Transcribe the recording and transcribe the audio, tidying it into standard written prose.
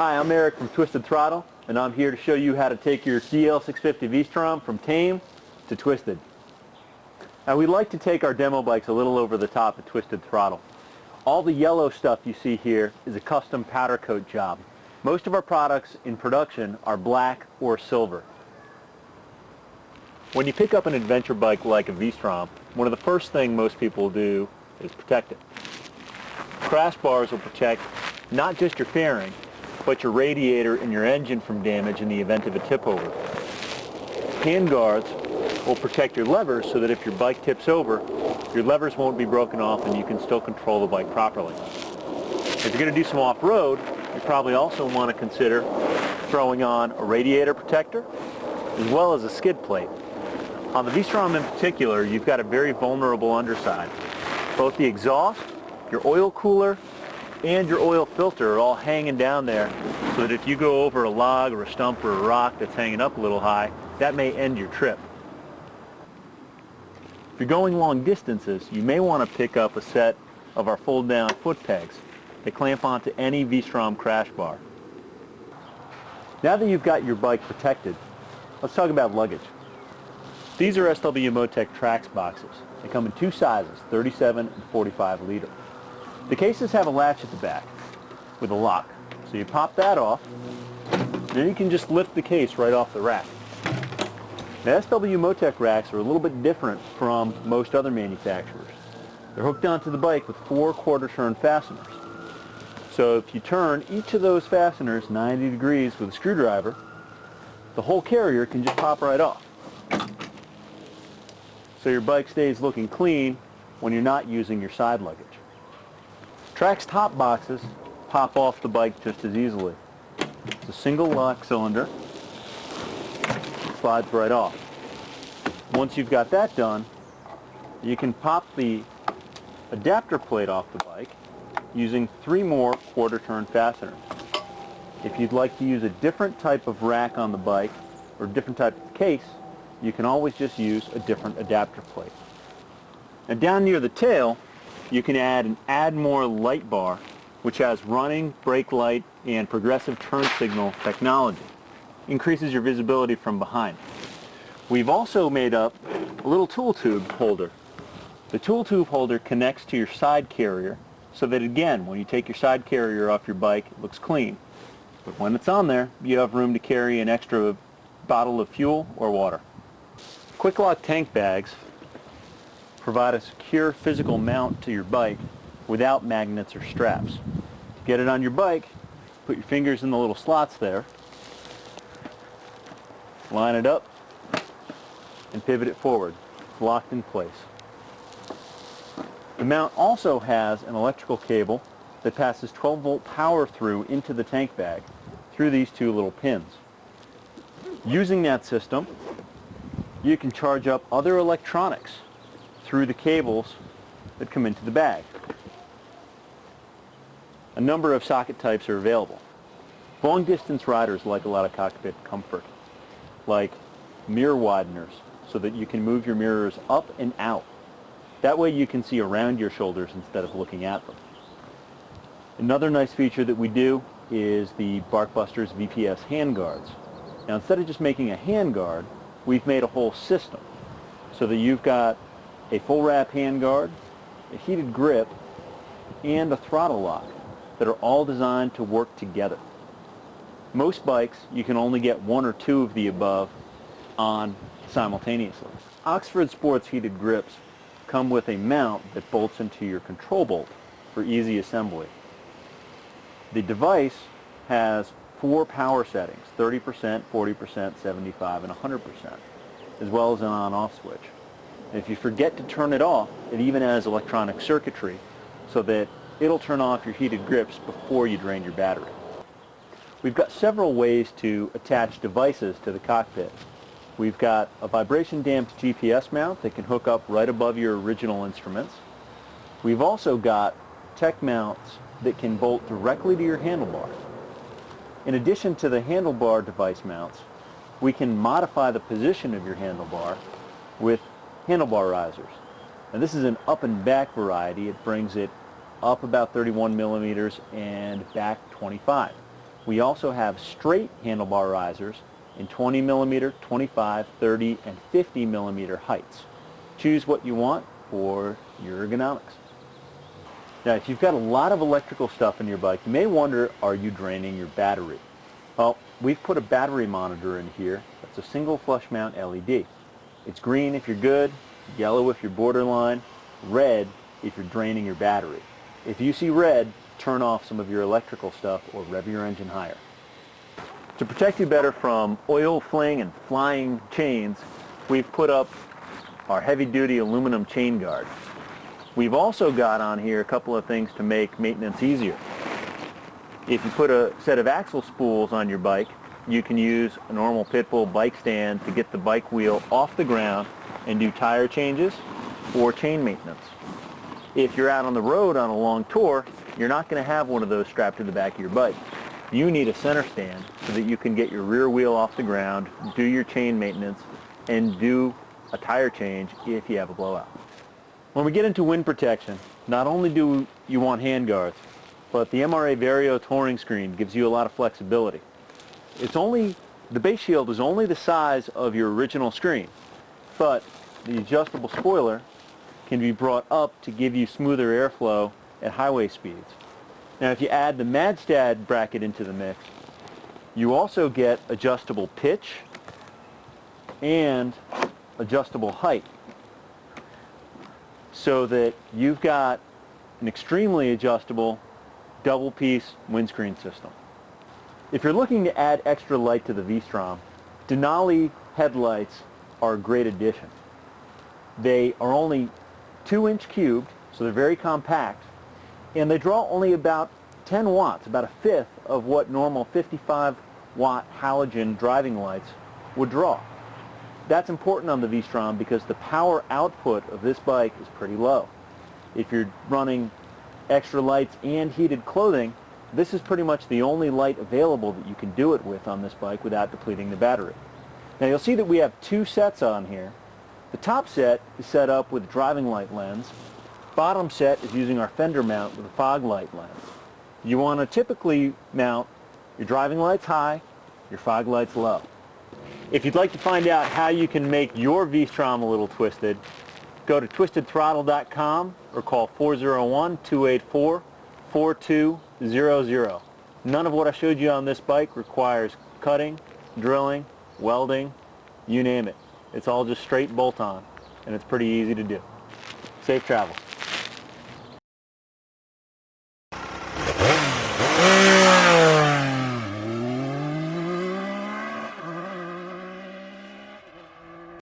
Hi, I'm Eric from Twisted Throttle, and I'm here to show you how to take your DL650 V-Strom from Tame to Twisted. Now, we like to take our demo bikes a little over the top at Twisted Throttle. All the yellow stuff you see here is a custom powder coat job. Most of our products in production are black or silver. When you pick up an adventure bike like a V-Strom, one of the first things most people do is protect it. Crash bars will protect not just your fairing, but your radiator and your engine from damage in the event of a tip over. Handguards will protect your levers so that if your bike tips over, your levers won't be broken off and you can still control the bike properly. If you're going to do some off-road, you probably also want to consider throwing on a radiator protector as well as a skid plate. On the V-Strom in particular, you've got a very vulnerable underside. Both the exhaust, your oil cooler, and your oil filter are all hanging down there so that if you go over a log or a stump or a rock that's hanging up a little high, that may end your trip. If you're going long distances, you may want to pick up a set of our fold-down foot pegs. They clamp onto any V-Strom crash bar. Now that you've got your bike protected, let's talk about luggage. These are SW Motec Trax boxes. They come in two sizes, 37 and 45 liter. The cases have a latch at the back with a lock. So you pop that off, then you can just lift the case right off the rack. Now, SW Motec racks are a little bit different from most other manufacturers. They're hooked onto the bike with 4 quarter-turn fasteners. So if you turn each of those fasteners 90 degrees with a screwdriver, the whole carrier can just pop right off. So your bike stays looking clean when you're not using your side luggage. Trax top boxes pop off the bike just as easily. It's a single lock cylinder, slides right off. Once you've got that done, you can pop the adapter plate off the bike using 3 more quarter-turn fasteners. If you'd like to use a different type of rack on the bike or a different type of case, you can always just use a different adapter plate. And down near the tail, you can add an Admore Light Bar, which has running, brake light, and progressive turn signal technology. Increases your visibility from behind. We've also made up a little tool tube holder. The tool tube holder connects to your side carrier so that, again, when you take your side carrier off your bike, it looks clean. But when it's on there, you have room to carry an extra bottle of fuel or water. Quick lock tank bags provide a secure physical mount to your bike without magnets or straps. To get it on your bike, put your fingers in the little slots there, line it up, and pivot it forward. It's locked in place. The mount also has an electrical cable that passes 12-volt power through into the tank bag through these 2 little pins. Using that system, you can charge up other electronics through the cables that come into the bag. A number of socket types are available. Long-distance riders like a lot of cockpit comfort, like mirror wideners so that you can move your mirrors up and out. That way you can see around your shoulders instead of looking at them. Another nice feature that we do is the Barkbuster VPS Handguards. Now, instead of just making a handguard, we've made a whole system so that you've got a full wrap handguard, a heated grip, and a throttle lock that are all designed to work together. Most bikes, you can only get 1 or 2 of the above on simultaneously. Oxford Sports heated grips come with a mount that bolts into your control bolt for easy assembly. The device has 4 power settings, 30%, 40%, 75%, and 100%, as well as an on-off switch. And if you forget to turn it off, it even has electronic circuitry so that it'll turn off your heated grips before you drain your battery. We've got several ways to attach devices to the cockpit. We've got a vibration-damped GPS mount that can hook up right above your original instruments. We've also got tech mounts that can bolt directly to your handlebars. In addition to the handlebar device mounts, we can modify the position of your handlebar with Handlebar Risers. And this is an up and back variety. It brings it up about 31 millimeters and back 25. We also have straight handlebar risers in 20 millimeter, 25, 30, and 50 millimeter heights. Choose what you want for your ergonomics. Now, if you've got a lot of electrical stuff in your bike, you may wonder, are you draining your battery? Well, we've put a battery monitor in here. That's a single flush mount LED. It's green if you're good, yellow if you're borderline, red if you're draining your battery. If you see red, turn off some of your electrical stuff or rev your engine higher. To protect you better from oil fling and flying chains, we've put up our heavy-duty aluminum chain guard. We've also got on here a couple of things to make maintenance easier. If you put a set of axle spools on your bike, you can use a normal Pitbull bike stand to get the bike wheel off the ground and do tire changes or chain maintenance. If you're out on the road on a long tour, you're not going to have one of those strapped to the back of your bike. You need a center stand so that you can get your rear wheel off the ground, do your chain maintenance, and do a tire change if you have a blowout. When we get into wind protection, not only do you want handguards, but the MRA Vario touring screen gives you a lot of flexibility. The base shield is only the size of your original screen, but the adjustable spoiler can be brought up to give you smoother airflow at highway speeds. Now, if you add the Madstad bracket into the mix, you also get adjustable pitch and adjustable height, so that you've got an extremely adjustable double-piece windscreen system. If you're looking to add extra light to the V-Strom, Denali headlights are a great addition. They are only 2-inch cubed, so they're very compact, and they draw only about 10 watts, about a fifth of what normal 55-watt halogen driving lights would draw. That's important on the V-Strom because the power output of this bike is pretty low. If you're running extra lights and heated clothing, this is pretty much the only light available that you can do it with on this bike without depleting the battery. Now, you'll see that we have two sets on here. The top set is set up with a driving light lens. Bottom set is using our fender mount with a fog light lens. You want to typically mount your driving lights high, your fog lights low. If you'd like to find out how you can make your V-Strom a little twisted, go to TwistedThrottle.com or call 401-284-4200. None of what I showed you on this bike requires cutting, drilling, welding, you name it. It's all just straight bolt-on, and it's pretty easy to do. Safe travels.